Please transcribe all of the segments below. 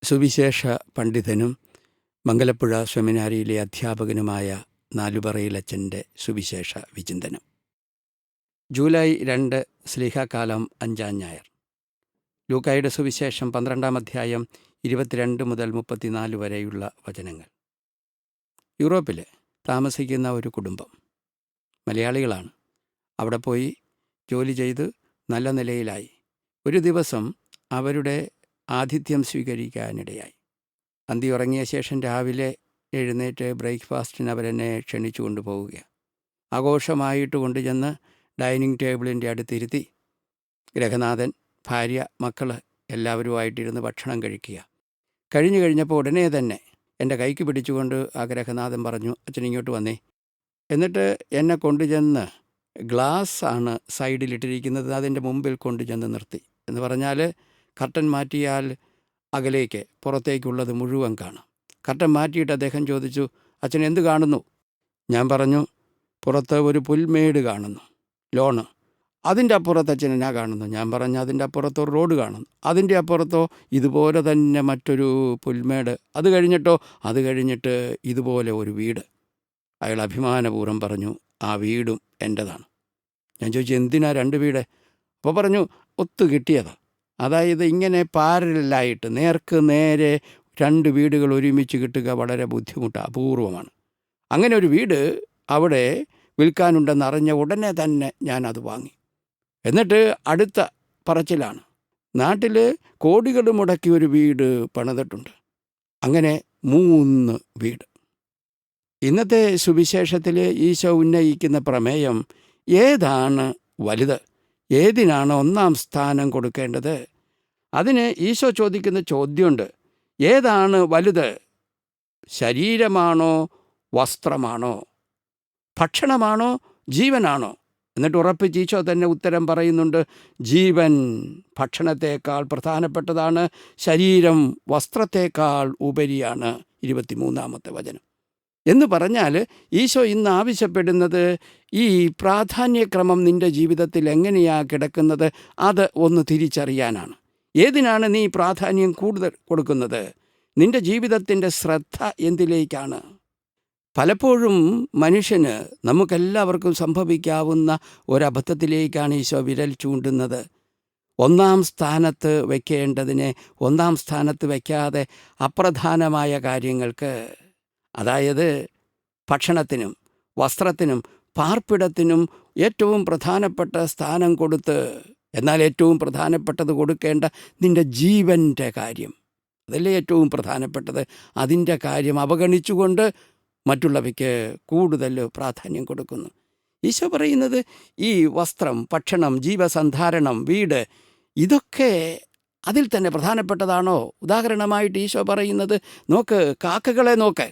സുവിശേഷ പണ്ഡിതനും മംഗലപ്പുഴ സെമിനാരിയിലെ അധ്യാപകനുമായ നാലുപറയിലച്ചൻ്റെ സുവിശേഷ വിചിന്തനം. ജൂലൈ 2 ശ്ലീഹാകാലം 5-ാം ഞായർ. ലൂക്കായുടെ സുവിശേഷം 12-ാം അധ്യായം 22 മുതൽ 34 വരെയുള്ള വചനങ്ങൾ. യൂറോപ്പിൽ താമസിക്കുന്ന ഒരു കുടുംബം, മലയാളികളാണ്. അവിടെ പോയി ജോലി ചെയ്ത് നല്ല നിലയിലായി. ഒരു ദിവസം അവരുടെ ആതിഥ്യം സ്വീകരിക്കാനിടയായി. അന്തി ഉറങ്ങിയ ശേഷം രാവിലെ എഴുന്നേറ്റ് ബ്രേക്ക്ഫാസ്റ്റിന് അവരെന്നെ ക്ഷണിച്ചു കൊണ്ടുപോവുകയാണ്. ആഘോഷമായിട്ട് കൊണ്ടുചെന്ന് ഡൈനിങ് ടേബിളിൻ്റെ അടുത്തിരുത്തി ഗൃഹനാഥൻ, ഭാര്യ, മക്കൾ എല്ലാവരുമായിട്ടിരുന്ന് ഭക്ഷണം കഴിക്കുക. കഴിഞ്ഞപ്പോൾ ഉടനെ തന്നെ എൻ്റെ കൈക്ക് പിടിച്ചുകൊണ്ട് ആ ഗൃഹനാഥൻ പറഞ്ഞു, അച്ഛൻ ഇങ്ങോട്ട് വന്നേ. എന്നിട്ട് എന്നെ കൊണ്ടുചെന്ന് ഗ്ലാസ് ആണ് സൈഡിലിട്ടിരിക്കുന്നത്, അതിൻ്റെ മുമ്പിൽ കൊണ്ടുചെന്ന് നിർത്തി. എന്ന് പറഞ്ഞാൽ കർട്ടൻ മാറ്റിയാൽ അകലേക്ക് പുറത്തേക്കുള്ളത് മുഴുവൻ കാണാം. കർട്ടൻ മാറ്റിയിട്ട് അദ്ദേഹം ചോദിച്ചു, അച്ഛൻ എന്ത് കാണുന്നു? ഞാൻ പറഞ്ഞു, പുറത്ത് ഒരു പുൽമേട് കാണുന്നു, ലോണ്. അതിൻ്റെ അപ്പുറത്ത് അച്ഛൻ എന്നാ കാണുന്നു? ഞാൻ പറഞ്ഞു, അതിൻ്റെ അപ്പുറത്തോ റോഡ് കാണുന്നു. അതിൻ്റെ അപ്പുറത്തോ ഇതുപോലെ തന്നെ മറ്റൊരു പുൽമേട്. അത് കഴിഞ്ഞിട്ട് ഇതുപോലെ ഒരു വീട്. അയാൾ അഭിമാനപൂർവ്വം പറഞ്ഞു, ആ വീടും എൻ്റെതാണ്. ഞാൻ ചോദിച്ചു, എന്തിനാ 2 വീട്? അപ്പോൾ പറഞ്ഞു, ഒത്തു കിട്ടിയതാണ്. അതായത് ഇങ്ങനെ പാരലായിട്ട് നേർക്ക് നേരെ 2 വീടുകൾ ഒരുമിച്ച് കിട്ടുക വളരെ ബുദ്ധിമുട്ടാണ്, അപൂർവമാണ്. അങ്ങനെ ഒരു വീട് അവിടെ വിൽക്കാനുണ്ടെന്ന് അറിഞ്ഞ ഉടനെ തന്നെ ഞാനത് വാങ്ങി. എന്നിട്ട് അടുത്ത പറച്ചിലാണ്, നാട്ടിൽ കോടികൾ മുടക്കി ഒരു വീട് പണിതിട്ടുണ്ട്. അങ്ങനെ 3 വീട്. ഇന്നത്തെ സുവിശേഷത്തിൽ ഈശോ ഉന്നയിക്കുന്ന പ്രമേയം, ഏതാണ് വലുത്? ഏതിനാണ് 1-ാം സ്ഥാനം കൊടുക്കേണ്ടത്? അതിന് ഈശോ ചോദിക്കുന്ന ചോദ്യമുണ്ട്. ഏതാണ് വലുത്? ശരീരമാണോ? വസ്ത്രമാണോ? ഭക്ഷണമാണോ? ജീവനാണോ? എന്നിട്ട് ഉറപ്പിച്ച് ഈശോ തന്നെ ഉത്തരം പറയുന്നുണ്ട്, ജീവൻ ഭക്ഷണത്തേക്കാൾ പ്രധാനപ്പെട്ടതാണ്, ശരീരം വസ്ത്രത്തേക്കാൾ ഉപരിയാണ്. 23-ാമത്തെ വചനം. എന്ന് പറഞ്ഞാൽ ഈശോ ഇന്ന് ആവശ്യപ്പെടുന്നത്, ഈ പ്രാധാന്യക്രമം നിൻ്റെ ജീവിതത്തിൽ എങ്ങനെയാണ് കിടക്കുന്നത് അത് ഒന്ന് തിരിച്ചറിയാനാണ്. ഏതിനാണ് നീ പ്രാധാന്യം കൂടുതൽ കൊടുക്കുന്നത്? നിൻ്റെ ജീവിതത്തിൻ്റെ ശ്രദ്ധ എന്തിലേക്കാണ്? പലപ്പോഴും മനുഷ്യന്, നമുക്കെല്ലാവർക്കും സംഭവിക്കാവുന്ന ഒരബദ്ധത്തിലേക്കാണ് ഈശോ വിരൽ ചൂണ്ടുന്നത്. 1-ാം സ്ഥാനത്ത് വയ്ക്കേണ്ടതിനെ 1-ാം സ്ഥാനത്ത് വയ്ക്കാതെ അപ്രധാനമായ കാര്യങ്ങൾക്ക്, അതായത് ഭക്ഷണത്തിനും വസ്ത്രത്തിനും പാർപ്പിടത്തിനും ഏറ്റവും പ്രധാനപ്പെട്ട സ്ഥാനം കൊടുത്ത്, എന്നാൽ ഏറ്റവും പ്രധാനപ്പെട്ടത് കൊടുക്കേണ്ട നിൻ്റെ ജീവൻ്റെ കാര്യം, അതല്ലേ ഏറ്റവും പ്രധാനപ്പെട്ടത്, അതിൻ്റെ കാര്യം അവഗണിച്ചുകൊണ്ട് മറ്റുള്ളവയ്ക്ക് കൂടുതൽ പ്രാധാന്യം കൊടുക്കുന്നു. ഈശോ പറയുന്നത്, ഈ വസ്ത്രം, ഭക്ഷണം, ജീവസന്ധാരണം, വീട്, ഇതൊക്കെ അതിൽ തന്നെ പ്രധാനപ്പെട്ടതാണോ? ഉദാഹരണമായിട്ട് ഈശോ പറയുന്നത്, നോക്ക്, കാക്കകളെ നോക്ക്.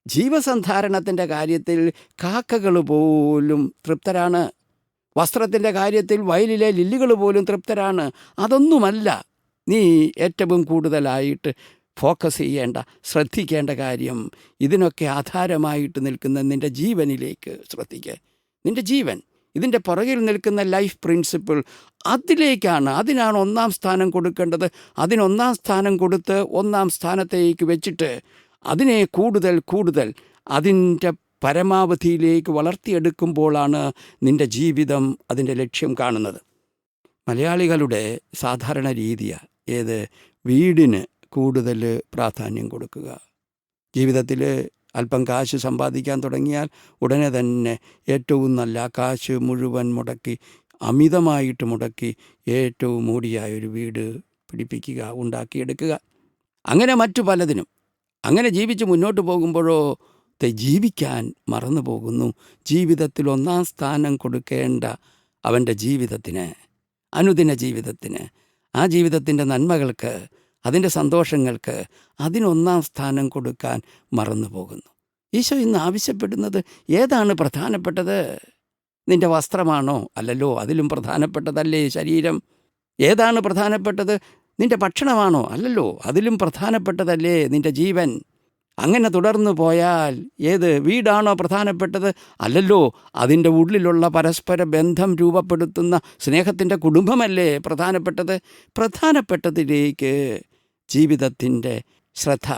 ജീവസന്ധാരണത്തിൻ്റെ കാര്യത്തിൽ കാക്കകൾ പോലും തൃപ്തരാണ്. വസ്ത്രത്തിൻ്റെ കാര്യത്തിൽ വയലിലെ ലില്ലികൾ പോലും തൃപ്തരാണ്. അതൊന്നുമല്ല നീ ഏറ്റവും കൂടുതലായിട്ട് ഫോക്കസ് ചെയ്യേണ്ട, ശ്രദ്ധിക്കേണ്ട കാര്യം. ഇതിനൊക്കെ ആധാരമായിട്ട് നിൽക്കുന്ന നിൻ്റെ ജീവനിലേക്ക് ശ്രദ്ധിക്കുക. നിൻ്റെ ജീവൻ, ഇതിൻ്റെ പുറകിൽ നിൽക്കുന്ന ലൈഫ് പ്രിൻസിപ്പിൾ, അതിനാണ് 1-ാം സ്ഥാനം കൊടുക്കേണ്ടത്. അതിന് 1-ാം സ്ഥാനം കൊടുത്ത് 1-ാം സ്ഥാനത്തേക്ക് വെച്ചിട്ട് അതിനെ കൂടുതൽ അതിൻ്റെ പരമാവധിയിലേക്ക് വളർത്തിയെടുക്കുമ്പോഴാണ് നിൻ്റെ ജീവിതം അതിൻ്റെ ലക്ഷ്യം കാണുന്നത്. മലയാളികളുടെ സാധാരണ രീതിയാണ് ഏത്? വീടിന് കൂടുതൽ പ്രാധാന്യം കൊടുക്കുക. ജീവിതത്തിൽ അല്പം കാശ് സമ്പാദിക്കാൻ തുടങ്ങിയാൽ ഉടനെ തന്നെ ഏറ്റവും നല്ല കാശ് മുഴുവൻ മുടക്കി, അമിതമായിട്ട് മുടക്കി, ഏറ്റവും മൂടിയായൊരു വീട് പിടിപ്പിക്കുക, ഉണ്ടാക്കിയെടുക്കുക. അങ്ങനെ മറ്റു പലതിനും അങ്ങനെ ജീവിച്ച് മുന്നോട്ട് പോകുമ്പോഴോ ജീവിക്കാൻ മറന്നു പോകുന്നു. ജീവിതത്തിൽ 1-ാം സ്ഥാനം കൊടുക്കേണ്ട അവൻ്റെ ജീവിതത്തിന്, അനുദിന ജീവിതത്തിന്, ആ ജീവിതത്തിൻ്റെ നന്മകൾക്ക്, അതിൻ്റെ സന്തോഷങ്ങൾക്ക്, അതിന് 1-ാം സ്ഥാനം കൊടുക്കാൻ മറന്നു പോകുന്നു. ഈശോ ഇന്ന് ആവശ്യപ്പെടുന്നത്, ഏതാണ് പ്രധാനപ്പെട്ടത്? നിൻ്റെ വസ്ത്രമാണോ? അല്ലല്ലോ, അതിലും പ്രധാനപ്പെട്ടതല്ലേ ശരീരം. ഏതാണ് പ്രധാനപ്പെട്ടത്? നിൻ്റെ ഭക്ഷണമാണോ? അല്ലല്ലോ, അതിലും പ്രധാനപ്പെട്ടതല്ലേ നിൻ്റെ ജീവൻ. അങ്ങനെ തുടർന്നു പോയാൽ ഏത്? വീടാണോ പ്രധാനപ്പെട്ടത്? അല്ലല്ലോ, അതിൻ്റെ ഉള്ളിലുള്ള പരസ്പര ബന്ധം രൂപപ്പെടുത്തുന്ന സ്നേഹത്തിൻ്റെ കുടുംബമല്ലേ പ്രധാനപ്പെട്ടത്. പ്രധാനപ്പെട്ടതിലേക്ക് ജീവിതത്തിൻ്റെ ശ്രദ്ധ,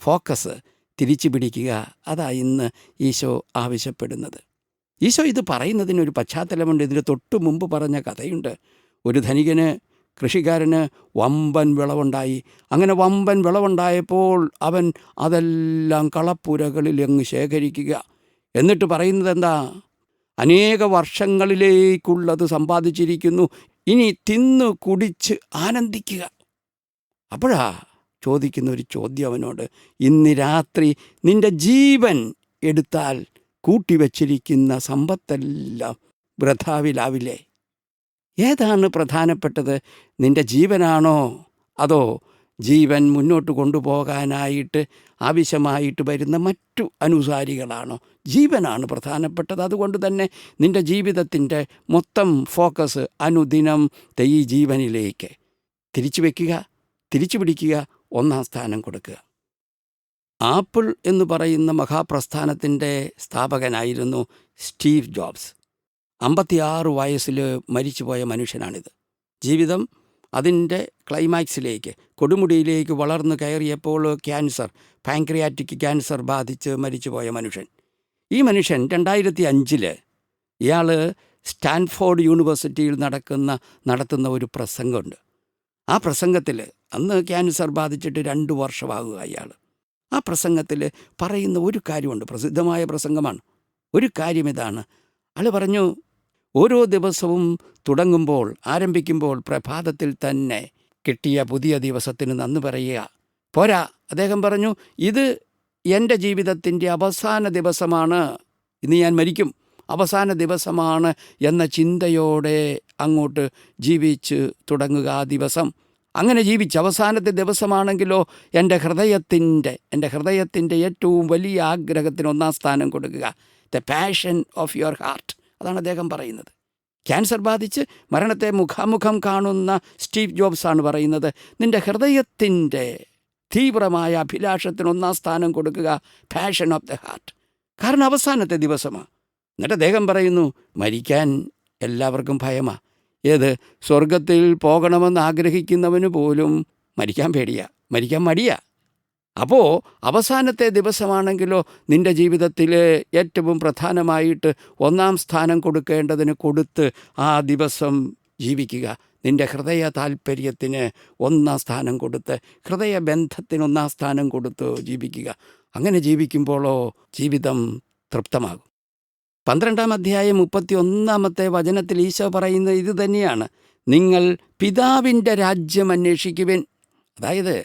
ഫോക്കസ് തിരിച്ചു പിടിക്കുക. അതാ ഇന്ന് ഈശോ ആവശ്യപ്പെടുന്നത്. ഈശോ ഇത് പറയുന്നതിനൊരു പശ്ചാത്തലമുണ്ട്. ഇതിന് തൊട്ടു മുമ്പ് പറഞ്ഞ കഥയുണ്ട്. ഒരു ധനികന്, കൃഷിക്കാരന് വമ്പൻ വിളവുണ്ടായി. അങ്ങനെ വമ്പൻ വിളവുണ്ടായപ്പോൾ അവൻ അതെല്ലാം കളപ്പുരകളിൽ അങ്ങ് ശേഖരിക്കുക. എന്നിട്ട് പറയുന്നത് എന്താ? അനേക വർഷങ്ങളിലേക്കുള്ളത് സമ്പാദിച്ചിരിക്കുന്നു, ഇനി തിന്നു കുടിച്ച് ആനന്ദിക്കുക. അപ്പോഴാ ചോദിക്കുന്ന ഒരു ചോദ്യം അവനോട്: ഇന്ന് രാത്രി നിന്റെ ജീവൻ എടുത്താൽ കൂട്ടിവച്ചിരിക്കുന്ന സമ്പത്തെല്ലാം വൃഥാവിലാവില്ലേ? ഏതാണ് പ്രധാനപ്പെട്ടത്? നിന്റെ ജീവനാണോ, അതോ ജീവൻ മുന്നോട്ട് കൊണ്ടുപോകാനായിട്ട് ആവശ്യമായിട്ട് വരുന്ന മറ്റു അനുസാരികളാണോ? ജീവനാണ് പ്രധാനപ്പെട്ടത്. അതുകൊണ്ട് തന്നെ നിന്റെ ജീവിതത്തിൻ്റെ മൊത്തം ഫോക്കസ് അനുദിനം ഈ ജീവനിലേക്ക് തിരിച്ചു വയ്ക്കുക, തിരിച്ചു പിടിക്കുക, ഒന്നാം സ്ഥാനം കൊടുക്കുക. ആപ്പിൾ എന്ന് പറയുന്ന മഹാപ്രസ്ഥാനത്തിൻ്റെ സ്ഥാപകനായിരുന്നു സ്റ്റീവ് ജോബ്സ്. 56 വയസ്സിൽ മരിച്ചുപോയ മനുഷ്യനാണിത്. ജീവിതം അതിൻ്റെ ക്ലൈമാക്സിലേക്ക്, കൊടുമുടിയിലേക്ക് വളർന്നു കയറിയപ്പോൾ ക്യാൻസർ, പാൻക്രിയാറ്റിക് ക്യാൻസർ ബാധിച്ച് മരിച്ചുപോയ മനുഷ്യൻ. ഈ മനുഷ്യൻ 2005 ഇയാൾ സ്റ്റാൻഫോർഡ് യൂണിവേഴ്സിറ്റിയിൽ നടത്തുന്ന ഒരു പ്രസംഗമുണ്ട്. ആ പ്രസംഗത്തിൽ, അന്ന് ക്യാൻസർ ബാധിച്ചിട്ട് 2 വർഷമാകുക ഇയാൾ. ആ പ്രസംഗത്തിൽ പറയുന്ന ഒരു കാര്യമുണ്ട്, പ്രസിദ്ധമായ പ്രസംഗമാണ്. ഒരു കാര്യം ഇതാണ്. ആൾ പറഞ്ഞു, ഓരോ ദിവസവും ആരംഭിക്കുമ്പോൾ പ്രഭാതത്തിൽ തന്നെ കിട്ടിയ പുതിയ ദിവസത്തിന് നന്ദി പറയുക പോരാ. അദ്ദേഹം പറഞ്ഞു, ഇത് എൻ്റെ ജീവിതത്തിൻ്റെ അവസാന ദിവസമാണ്, ഇന്ന് ഞാൻ മരിക്കും, അവസാന ദിവസമാണ് എന്ന ചിന്തയോടെ അങ്ങോട്ട് ജീവിച്ച് തുടങ്ങുക ആ ദിവസം. അങ്ങനെ ജീവിച്ച് അവസാനത്തെ ദിവസമാണെങ്കിലോ എൻ്റെ ഹൃദയത്തിൻ്റെ ഏറ്റവും വലിയ ആഗ്രഹത്തിന് ഒന്നാം സ്ഥാനം കൊടുക്കുക. The passion of your heart. അതാണ് അദ്ദേഹം പറയുന്നത്. ക്യാൻസർ ബാധിച്ച് മരണത്തെ മുഖാമുഖം കാണുന്ന സ്റ്റീവ് ജോബ്സ് ആണ് പറയുന്നത്, നിൻ്റെ ഹൃദയത്തിൻ്റെ തീവ്രമായ അഭിലാഷത്തിന് ഒന്നാം സ്ഥാനം കൊടുക്കുക, പാഷൻ ഓഫ് ദ ഹാർട്ട്. കാരണം അവസാനത്തെ ദിവസമാണ്. എന്നിട്ട് അദ്ദേഹം പറയുന്നു, മരിക്കാൻ എല്ലാവർക്കും ഭയമാണ്. ഏത് സ്വർഗത്തിൽ പോകണമെന്ന് ആഗ്രഹിക്കുന്നവന് പോലും മരിക്കാൻ പേടിയാ, മരിക്കാൻ മടിയാ. അപ്പോൾ അവസാനത്തെ ദിവസമാണെങ്കിലോ നിൻ്റെ ജീവിതത്തിൽ ഏറ്റവും പ്രധാനമായിട്ട് ഒന്നാം സ്ഥാനം കൊടുക്കേണ്ടതിന് കൊടുത്ത് ആ ദിവസം ജീവിക്കുക. നിൻ്റെ ഹൃദയ താല്പര്യത്തിന് ഒന്നാം സ്ഥാനം കൊടുത്ത്, ഹൃദയബന്ധത്തിന് ഒന്നാം സ്ഥാനം കൊടുത്ത് ജീവിക്കുക. അങ്ങനെ ജീവിക്കുമ്പോഴോ ജീവിതം തൃപ്തമാകും. 12-ാം അധ്യായം 31-ാമത്തെ വചനത്തിൽ ഈശോ പറയുന്നത് ഇത് തന്നെയാണ്. നിങ്ങൾ പിതാവിൻ്റെ രാജ്യം അന്വേഷിക്കുവിൻ. അതായത്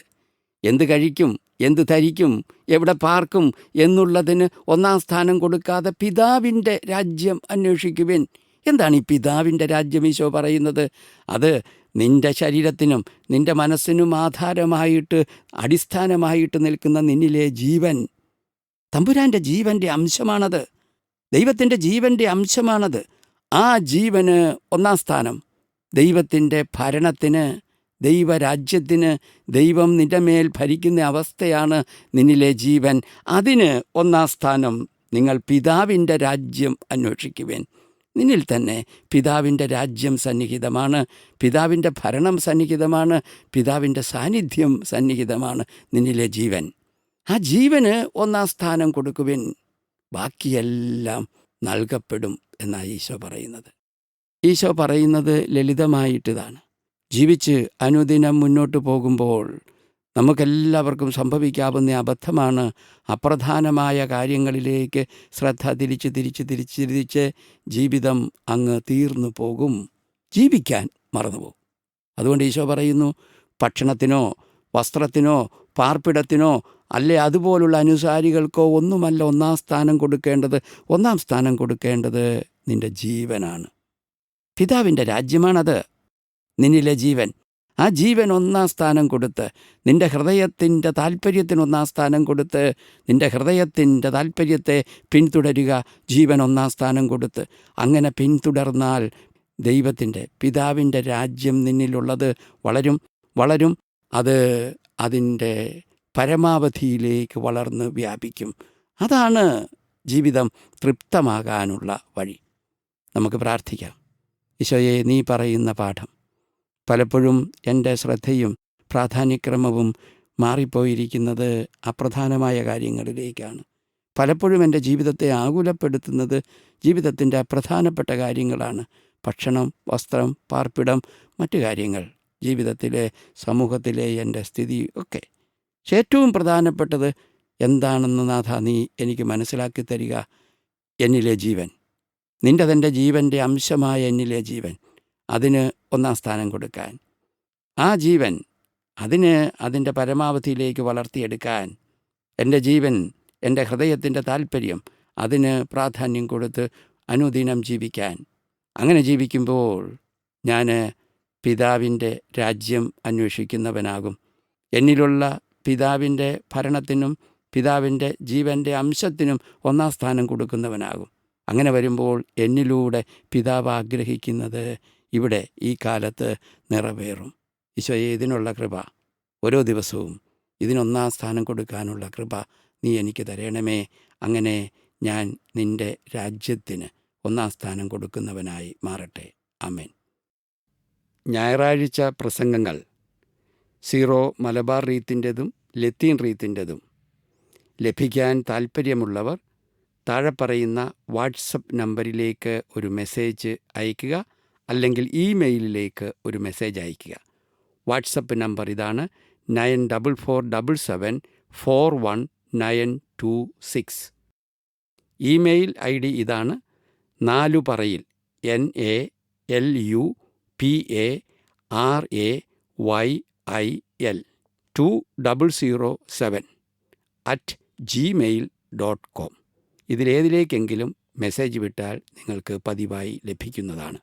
എന്ത് കഴിക്കും, എന്ത് ധരിക്കും, എവിടെ പാർക്കും എന്നുള്ളതിന് ഒന്നാം സ്ഥാനം കൊടുക്കാതെ പിതാവിൻ്റെ രാജ്യം അന്വേഷിക്കുവിൻ. എന്താണ് ഈ പിതാവിൻ്റെ രാജ്യം ഈശോ പറയുന്നത്? അത് നിൻ്റെ ശരീരത്തിനും നിൻ്റെ മനസ്സിനും ആധാരമായിട്ട്, അടിസ്ഥാനമായിട്ട് നിൽക്കുന്ന നിന്നിലെ ജീവൻ, തമ്പുരാൻ്റെ ജീവൻ്റെ അംശമാണത്, ദൈവത്തിൻ്റെ ജീവൻ്റെ അംശമാണത്. ആ ജീവന് ഒന്നാം സ്ഥാനം. ദൈവത്തിൻ്റെ ഭരണത്തിന്, ദൈവരാജ്യത്തിന്, ദൈവം നിൻ്റെ മേൽ ഭരിക്കുന്ന അവസ്ഥയാണ് നിന്നിലെ ജീവൻ. അതിന് ഒന്നാം സ്ഥാനം. നിങ്ങൾ പിതാവിൻ്റെ രാജ്യം അന്വേഷിക്കുവേൻ. നിന്നിൽ തന്നെ പിതാവിൻ്റെ രാജ്യം സന്നിഹിതമാണ്, പിതാവിൻ്റെ ഭരണം സന്നിഹിതമാണ്, പിതാവിൻ്റെ സാന്നിധ്യം സന്നിഹിതമാണ് നിന്നിലെ ജീവൻ. ആ ജീവന് ഒന്നാം സ്ഥാനം കൊടുക്കുവിൻ, ബാക്കിയെല്ലാം നൽകപ്പെടും എന്നാണ് ഈശോ പറയുന്നത്. ഈശോ പറയുന്നത് ലളിതമായിട്ടിതാണ്. ജീവിച്ച് അനുദിനം മുന്നോട്ട് പോകുമ്പോൾ നമുക്കെല്ലാവർക്കും സംഭവിക്കാവുന്ന അബദ്ധമാണ് അപ്രധാനമായ കാര്യങ്ങളിലേക്ക് ശ്രദ്ധ തിരിച്ച് ജീവിതം അങ്ങ് തീർന്നു പോകും, ജീവിക്കാൻ മറന്നുപോകും. അതുകൊണ്ട് ഈശോ പറയുന്നു, ഭക്ഷണത്തിനോ വസ്ത്രത്തിനോ പാർപ്പിടത്തിനോ അല്ലെ അതുപോലുള്ള അനുസാരികൾക്കോ ഒന്നുമല്ല ഒന്നാം സ്ഥാനം കൊടുക്കേണ്ടത്. ഒന്നാം സ്ഥാനം കൊടുക്കേണ്ടത് നിൻ്റെ ജീവനാണ്. പിതാവിൻ്റെ രാജ്യമാണത്, നിന്നിലെ ജീവൻ. ആ ജീവൻ ഒന്നാം സ്ഥാനം കൊടുത്ത്, നിൻ്റെ ഹൃദയത്തിൻ്റെ താല്പര്യത്തിന് ഒന്നാം സ്ഥാനം കൊടുത്ത്, നിൻ്റെ ഹൃദയത്തിൻ്റെ താല്പര്യത്തെ പിന്തുടരുക, ജീവൻ ഒന്നാം സ്ഥാനം കൊടുത്ത്. അങ്ങനെ പിന്തുടർന്നാൽ ദൈവത്തിൻ്റെ, പിതാവിൻ്റെ രാജ്യം നിന്നിലുള്ളത് വളരും. അത് അതിൻ്റെ പരമാവധിയിലേക്ക് വളർന്ന് വ്യാപിക്കും. അതാണ് ജീവിതം തൃപ്തമാകാനുള്ള വഴി. നമുക്ക് പ്രാർത്ഥിക്കാം. ഈശോയെ, നീ പറയുന്ന പാഠം പലപ്പോഴും എൻ്റെ ശ്രദ്ധയും പ്രാധാന്യക്രമവും മാറിപ്പോയിരിക്കുന്നത് അപ്രധാനമായ കാര്യങ്ങളിലേക്കാണ്. പലപ്പോഴും എൻ്റെ ജീവിതത്തെ ആകുലപ്പെടുത്തുന്നത് ജീവിതത്തിൻ്റെ പ്രധാനപ്പെട്ട കാര്യങ്ങളാണ്. ഭക്ഷണം, വസ്ത്രം, പാർപ്പിടം, മറ്റു കാര്യങ്ങൾ, ജീവിതത്തിലെ, സമൂഹത്തിലെ എൻ്റെ സ്ഥിതി ഒക്കെ. പക്ഷെ ഏറ്റവും പ്രധാനപ്പെട്ടത് എന്താണെന്ന് നാഥ നീ എനിക്ക് മനസ്സിലാക്കി തരിക. എന്നിലെ ജീവൻ, നിൻ്റെതെൻ്റെ ജീവൻ്റെ അംശമായ എന്നിലെ ജീവൻ, അതിന് ഒന്നാം സ്ഥാനം കൊടുക്കാൻ, ആ ജീവൻ അതിന് അതിൻ്റെ പരമാവധിയിലേക്ക് വളർത്തിയെടുക്കാൻ, എൻ്റെ ജീവൻ, എൻ്റെ ഹൃദയത്തിൻ്റെ താല്പര്യം, അതിന് പ്രാധാന്യം കൊടുത്ത് അനുദിനം ജീവിക്കാൻ. അങ്ങനെ ജീവിക്കുമ്പോൾ ഞാൻ പിതാവിൻ്റെ രാജ്യം അന്വേഷിക്കുന്നവനാകും. എന്നിലുള്ള പിതാവിൻ്റെ ഭരണത്തിനും പിതാവിൻ്റെ ജീവൻ്റെ അംശത്തിനും ഒന്നാം സ്ഥാനം കൊടുക്കുന്നവനാകും. അങ്ങനെ വരുമ്പോൾ എന്നിലൂടെ പിതാവ് ആഗ്രഹിക്കുന്നത് ഇവിടെ ഈ കാലത്ത് നിറവേറും. ഈശോയെ, ഇതിനുള്ള കൃപ, ഓരോ ദിവസവും ഇതിനൊന്നാം സ്ഥാനം കൊടുക്കാനുള്ള കൃപ നീ എനിക്ക് തരണമേ. അങ്ങനെ ഞാൻ നിൻ്റെ രാജ്യത്തിന് ഒന്നാം സ്ഥാനം കൊടുക്കുന്നവനായി മാറട്ടെ. ആമേൻ. ഞായറാഴ്ച പ്രസംഗങ്ങൾ സീറോ മലബാർ റീത്തിൻ്റെതും ലത്തീൻ റീത്തിൻ്റെതും ലഭിക്കാൻ താൽപ്പര്യമുള്ളവർ താഴെ പറയുന്ന വാട്സപ്പ് നമ്പറിലേക്ക് ഒരു മെസ്സേജ് അയയ്ക്കുക, അല്ലെങ്കിൽ ഇമെയിലിലേക്ക് ഒരു മെസ്സേജ് അയയ്ക്കുക. വാട്സപ്പ് നമ്പർ ഇതാണ്: 9477414926. ഇമെയിൽ ID ഇതാണ്: നാലുപറയിൽ NALUPARAYIL 2007@gmail.com. ഇതിലേതിലേക്കെങ്കിലും മെസ്സേജ് വിട്ടാൽ നിങ്ങൾക്ക് പതിവായി ലഭിക്കുന്നതാണ്.